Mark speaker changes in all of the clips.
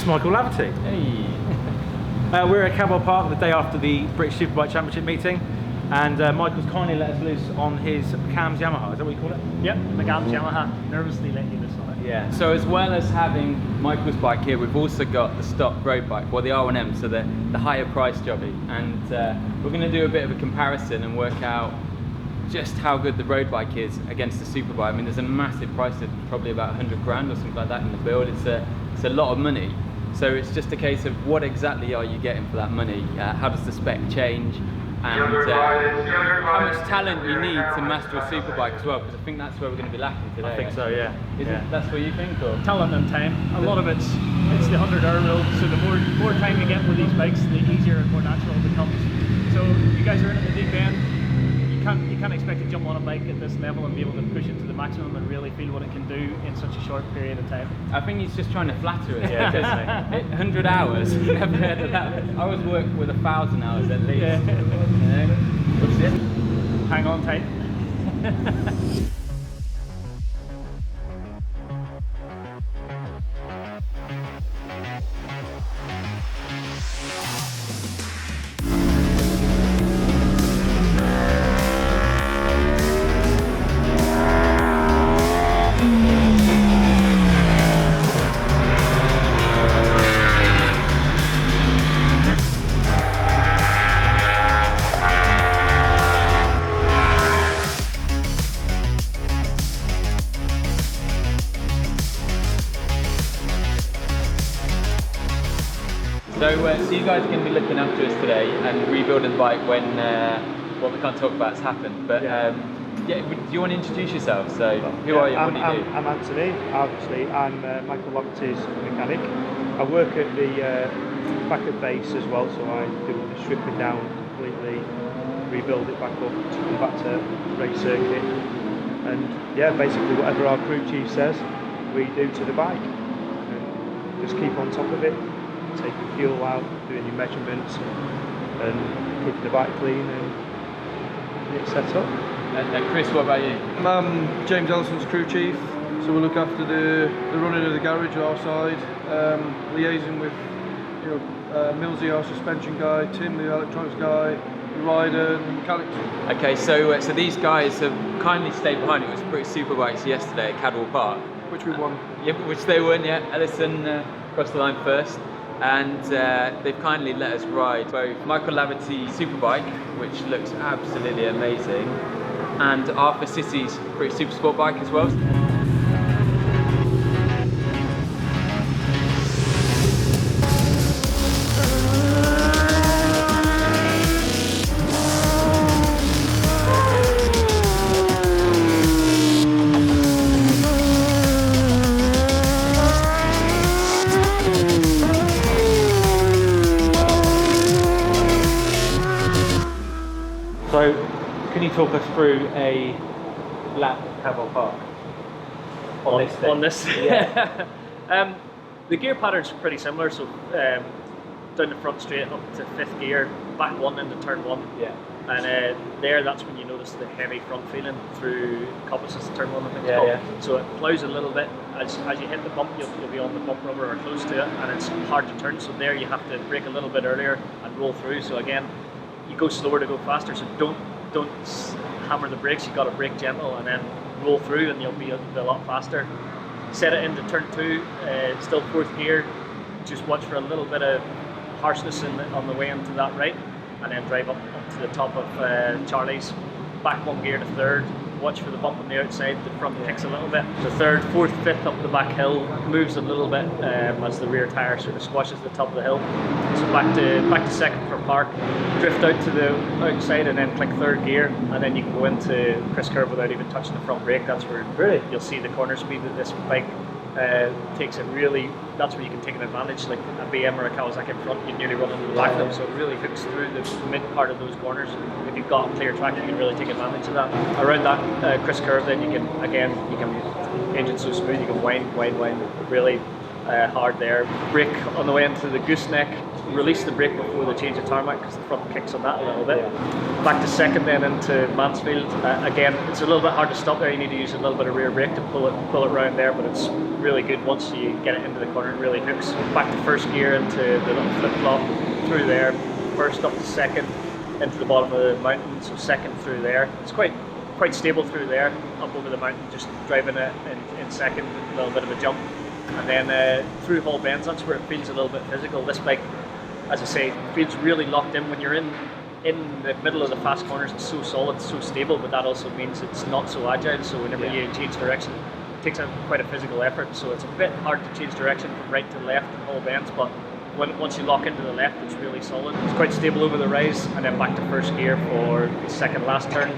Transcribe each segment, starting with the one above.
Speaker 1: It's Michael Laverty.
Speaker 2: Hey.
Speaker 1: We're at Cadwell Park the day after the British Superbike Championship meeting, and Michael's kindly let us loose on his McAMS Yamaha. Is that what you call it?
Speaker 3: Yep, McAMS Yamaha. Nervously letting you loose on it.
Speaker 1: Yeah.
Speaker 2: So as well as having Michael's bike here, we've also got the stock road bike, well the R1M, so the higher price jobby, and we're going to do a bit of a comparison and work out just how good the road bike is against the superbike. I mean, there's a massive price difference, probably about 100 grand or something like that in the build. It's a lot of money. So it's just a case of what exactly are you getting for that money? How does the spec change? And how much talent you need to master a superbike as well, because I think that's where we're going to be lacking today.
Speaker 1: I think so, yeah.
Speaker 2: That's what you think, or?
Speaker 3: Talent and time. A lot of it's the 100-hour rule. So the more time you get with these bikes, the easier and more natural it becomes. So you guys are in at the deep end. You can't expect to jump on a bike at this level and be able to push it to the maximum and really feel what it can do in such a short period of time.
Speaker 2: I think he's just trying to flatter us.
Speaker 1: Yeah, definitely.
Speaker 2: 100 hours, never heard of that. I always work with 1,000 hours at least.
Speaker 3: Yeah.
Speaker 2: You know? What's it?
Speaker 3: Hang on tight.
Speaker 2: So you guys are going to be looking after us today and rebuilding the bike when what we can't talk about has happened. But yeah, do you want to introduce yourself? So who are you? What do you do?
Speaker 4: I'm Anthony. Obviously, I'm Michael Laverty's mechanic. I work at the back at base as well, so I do the stripping down completely, rebuild it back up to come back to race circuit, and yeah, basically whatever our crew chief says, we do to the bike, and just keep on top of it. Taking fuel out, doing your measurements, and keeping the bike clean and get set up.
Speaker 2: And Chris, what about you?
Speaker 5: I'm James Ellison's crew chief, so we look after the running of the garage our side, liaising with Millsy, our suspension guy, Tim, the electronics guy, the rider, the mechanics.
Speaker 2: Okay, so these guys have kindly stayed behind. It was British Superbikes yesterday at Cadwell Park,
Speaker 5: Which we won.
Speaker 2: Yeah, which they won. Yeah, Ellison crossed the line first. And they've kindly let us ride both Michael Laverty Superbike, which looks absolutely amazing, and Arthur City's British Super Sport bike as well.
Speaker 1: So, can you talk us through a lap at Cadwell Park on this thing?
Speaker 3: On this?
Speaker 1: Yeah.
Speaker 3: The gear pattern's pretty similar, so down the front straight up to 5th gear, back one into turn one.
Speaker 1: Yeah.
Speaker 3: And that's when you notice the heavy front feeling through Coppice's turn one, I think it's
Speaker 1: Yeah,
Speaker 3: called.
Speaker 1: yeah.
Speaker 3: So it ploughs a little bit. As you hit the bump, you'll be on the bump rubber or close to it, and it's hard to turn. So there you have to brake a little bit earlier and roll through. So again, you go slower to go faster. So don't hammer the brakes. You got to brake gentle and then roll through, and you'll be a lot faster. Set it into turn two, still 4th gear. Just watch for a little bit of harshness on the way into that right, and then drive up to the top of Charlie's. Back 1 gear to 3rd. Watch for the bump on the outside. The front kicks a little bit. The 3rd, 4th, 5th up the back hill, moves a little bit as the rear tyre sort of squashes the top of the hill. So back to 2nd for park, drift out to the outside, and then click 3rd gear, and then you can go into Chris curve without even touching the front brake. That's where you'll see the corner speed that this bike takes it really. That's where you can take an advantage. Like a BM or a Kawasaki in front, you nearly run into the back of them, so it really hooks through the mid part of those corners. If you've got clear track, you can really take advantage of that. Around that Chris curve, then you can engine so smooth, you can wind really hard there. Brake on the way into the gooseneck, release the brake before they change the tarmac because the front kicks on that a little bit. Back to second, then into Mansfield. Again, it's a little bit hard to stop there. You need to use a little bit of rear brake to pull it round there, but it's really good once you get it into the corner. It really hooks. Back to first gear into the little flip flop through there. First up to second into the bottom of the mountain, so second through there. It's quite stable through there. Up over the mountain, just driving it in second, a little bit of a jump. And then through Hall Bends, that's where it feels a little bit physical. This bike, as I say, feels really locked in. When you're in the middle of the fast corners, it's so solid, so stable, but that also means it's not so agile. So whenever you change direction, it takes quite a physical effort. So it's a bit hard to change direction from right to left in Hall Bends, but once you lock into the left, it's really solid. It's quite stable over the rise, and then back to first gear for the second last turn.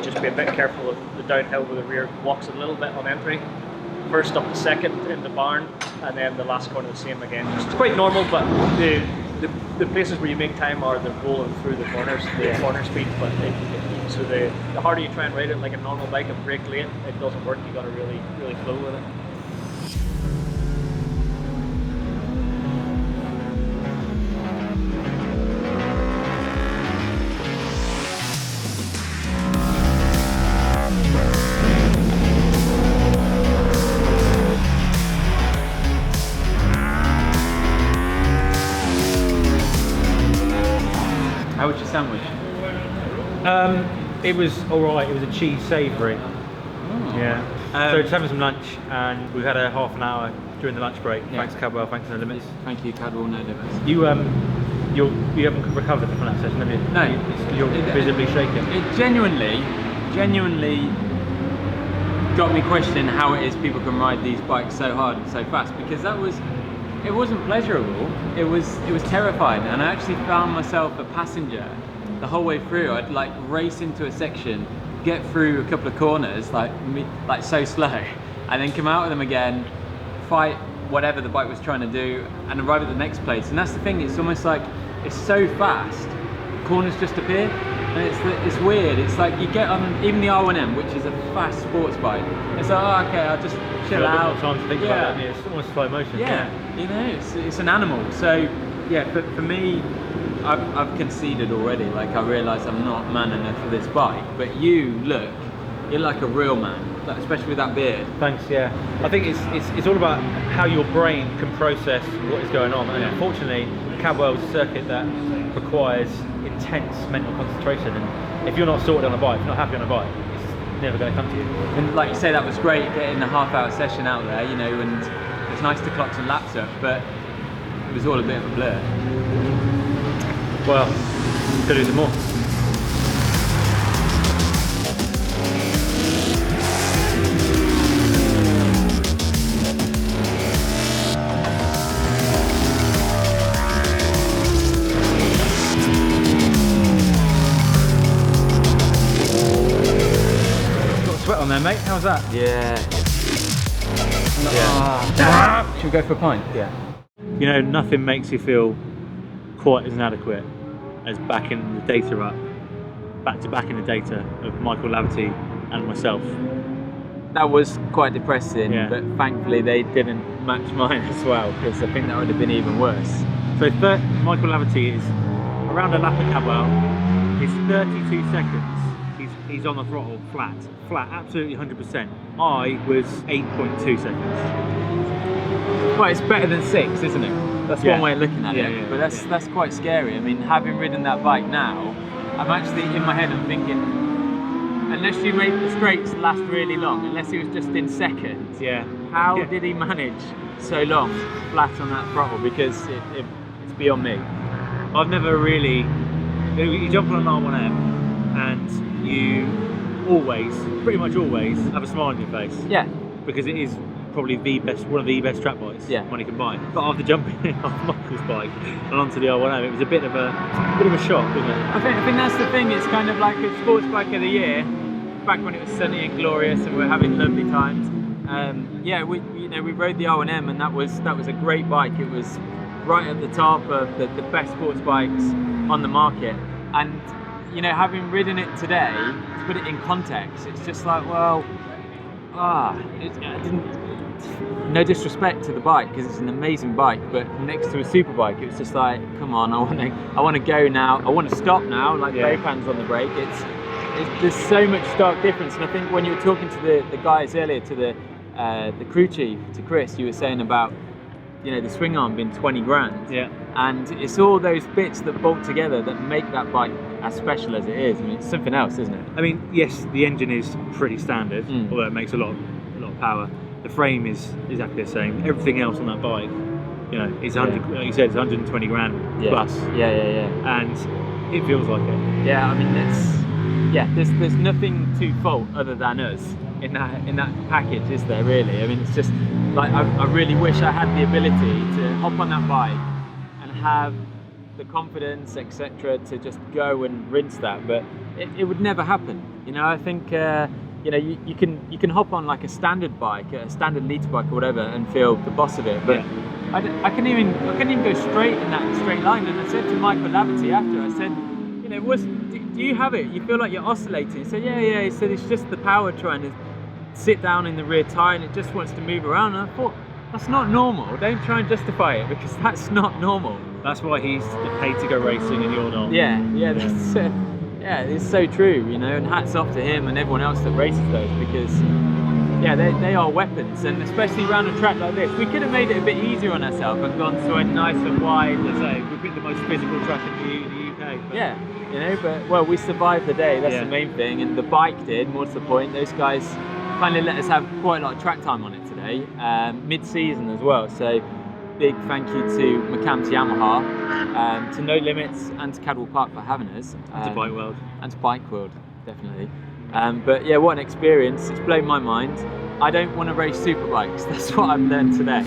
Speaker 3: Just be a bit careful of the downhill where the rear walks a little bit on entry. First up to second in the barn, and then the last corner the same again. It's quite normal, but the places where you make time are the rolling through the corners, the corner speed. But so the harder you try and ride it like a normal bike and brake late, it doesn't work. You got to really flow with it.
Speaker 2: How was your sandwich?
Speaker 1: It was alright, it was a cheese savoury.
Speaker 2: Oh.
Speaker 1: Yeah. So just having some lunch, and we've had a half an hour during the lunch break.
Speaker 2: Yeah.
Speaker 1: Thanks Cadwell, thanks No Limits.
Speaker 2: Thank you, Cadwell, No Limits.
Speaker 1: You haven't recovered from that session, have you?
Speaker 2: No.
Speaker 1: You're visibly shaken.
Speaker 2: It genuinely got me questioning how it is people can ride these bikes so hard and so fast, because it wasn't pleasurable, it was terrifying, and I actually found myself a passenger the whole way through. I'd like race into a section, get through a couple of corners like so slow, and then come out of them again, fight whatever the bike was trying to do, and arrive at the next place. And that's the thing, it's almost like it's so fast, corners just appear, and it's weird. It's like you get on even the R1M, which is a fast sports bike, it's like, oh, okay, I'll just chill out.
Speaker 1: More time to think about it. It's almost slow motion.
Speaker 2: Yeah, you know, it's an animal. So yeah, for me, I've conceded already. Like, I realise I'm not man enough for this bike, but you're like a real man, like, especially with that beard.
Speaker 1: Thanks. Yeah, I think it's all about how your brain can process what is going on, and unfortunately, Cadwell is a circuit that requires intense mental concentration, and if you're not sorted on a bike, if you're not happy on a bike, it's never going to come to you.
Speaker 2: And like you say, that was great getting a half-hour session out there, you know, and it's nice to clock some laps up, but it was all a bit of a blur.
Speaker 1: Well, could do some more. Got sweat on there, mate. How's that?
Speaker 2: Yeah. Should we go for a pint?
Speaker 1: Yeah. You know, nothing makes you feel quite as inadequate as back in the data back to back in the data of Michael Laverty and myself.
Speaker 2: That was quite depressing,
Speaker 1: Yeah.
Speaker 2: but thankfully they didn't match mine as well, because I think that would have been even worse.
Speaker 1: So Michael Laverty is around a lap at Cadwell. It's 32 seconds. He's on the throttle flat, absolutely 100%. I was 8.2 seconds.
Speaker 2: Well, it's better than 6, isn't it? That's
Speaker 1: Yeah.
Speaker 2: one way of looking at it.
Speaker 1: Yeah,
Speaker 2: But that's quite scary. I mean, having ridden that bike now, I'm actually in my head, I'm thinking, unless you make the straights last really long, unless he was just in second,
Speaker 1: Yeah.
Speaker 2: how did he manage so long flat on that throttle? Because it's beyond me.
Speaker 1: I've never really. You jump on an R1M and you pretty much always, have a smile on your face.
Speaker 2: Yeah.
Speaker 1: Because it is probably one of the best track bikes money can buy. But after jumping off Michael's bike and onto the R1M, it was a bit of a shock, wasn't it?
Speaker 2: I think that's the thing. It's kind of like a sports bike of the year, back when it was sunny and glorious and we were having lovely times. We rode the R1M, and that was a great bike. It was right at the top of the best sports bikes on the market. And you know, having ridden it today, to put it in context, it's just like, well, no disrespect to the bike, because it's an amazing bike, but next to a super bike, it was just like, come on, I want to go now. I want to stop now. Like both hands on the brake. There's so much stark difference. And I think when you were talking to the guys earlier, to the crew chief, to Chris, you were saying about, you know, the swing arm being 20 grand.
Speaker 1: Yeah.
Speaker 2: And it's all those bits that bolt together that make that bike as special as it is. I mean, it's something else, isn't it?
Speaker 1: I mean, yes, the engine is pretty standard, although it makes a lot of power. The frame is exactly the same. Everything else on that bike, you know, is 100. Like you said, it's 120 grand plus.
Speaker 2: Yeah.
Speaker 1: And it feels like it.
Speaker 2: Yeah, I mean, there's nothing to fault other than us in that package, is there really? I mean, it's just like I really wish I had the ability to hop on that bike and have the confidence, etc., to just go and rinse that, but it would never happen. You know, I think you know, you can hop on like a standard bike, a standard liter bike or whatever, and feel the boss of it. But I couldn't even go straight in that straight line. And I said to Michael Laverty after, I said, you know, do you have it? You feel like you're oscillating? He said, yeah. He said, it's just the power trying to sit down in the rear tyre and it just wants to move around. And I thought, that's not normal. Don't try and justify it, because that's not normal.
Speaker 1: That's why he's paid to go racing and you're not.
Speaker 2: Yeah, that's it's so true, you know. And hats off to him and everyone else that races those, because they are weapons, and especially around a track like this. We could have made it a bit easier on ourselves and gone to a nice and wide.
Speaker 1: Let's say we've been the most physical track in the UK. But
Speaker 2: yeah, you know, but well, we survived the day. That's the main thing, and the bike did. More to the point, those guys finally let us have quite a lot of track time on it today, mid-season as well. So big thank you to McAMS Yamaha, to No Limits, and to Cadwell Park for having us.
Speaker 1: And to Bike World.
Speaker 2: And to Bike World, definitely. But yeah, what an experience. It's blown my mind. I don't want to race super bikes. That's what I've learned today.